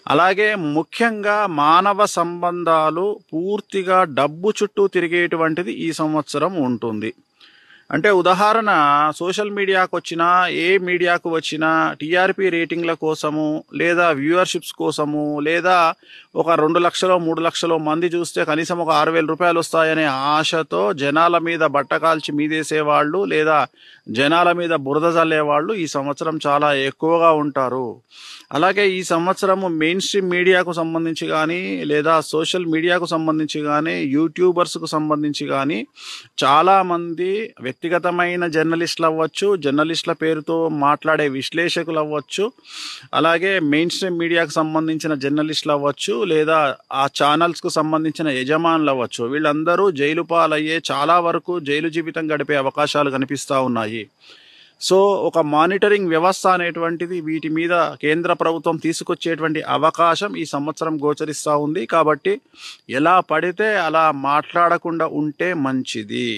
అలాగే ముఖ్యంగా మానవ సంబంధాలు పూర్తిగా డబ్బు చుట్టూ తిరిగేటువంటిది ఈ సంవత్సరం ఉంటుంది. అంటే ఉదాహరణ, సోషల్ మీడియాకు వచ్చినా, ఏ మీడియాకు వచ్చినా టీఆర్పీ రేటింగ్ల కోసము, లేదా వ్యూవర్షిప్స్ కోసము, లేదా ఒక 2 లక్షలో 3 లక్షలో మంది చూస్తే కనీసం ఒక 6,000 రూపాయలు వస్తాయనే ఆశతో జనాల మీద బట్టకాల్చి మీదేసేవాళ్ళు, లేదా జనాల మీద బురద జల్లేవాళ్ళు ఈ సంవత్సరం చాలా ఎక్కువగా ఉంటారు. అలాగే ఈ సంవత్సరము మెయిన్ స్ట్రీమ్ మీడియాకు సంబంధించి కానీ, లేదా సోషల్ మీడియాకు సంబంధించి కానీ, యూట్యూబర్స్కు సంబంధించి కానీ చాలామంది వ్యక్తిగతమైన జర్నలిస్టులు అవ్వచ్చు, జర్నలిస్టుల పేరుతో మాట్లాడే విశ్లేషకులు అవ్వచ్చు, అలాగే మెయిన్ స్ట్రీమ్ మీడియాకు సంబంధించిన జర్నలిస్టులు అవ్వచ్చు, లేదా ఆ ఛానల్స్కు సంబంధించిన యజమానులు అవ్వచ్చు, వీళ్ళందరూ జైలు పాలయ్యే, చాలా వరకు జైలు జీవితం గడిపే అవకాశాలు కనిపిస్తూ ఉన్నాయి. సో ఒక మానిటరింగ్ వ్యవస్థ అనేటువంటిది వీటి మీద కేంద్ర ప్రభుత్వం తీసుకొచ్చేటువంటి అవకాశం ఈ సంవత్సరం గోచరిస్తూ ఉంది. కాబట్టి ఎలా పడితే అలా మాట్లాడకుండా ఉంటే మంచిది.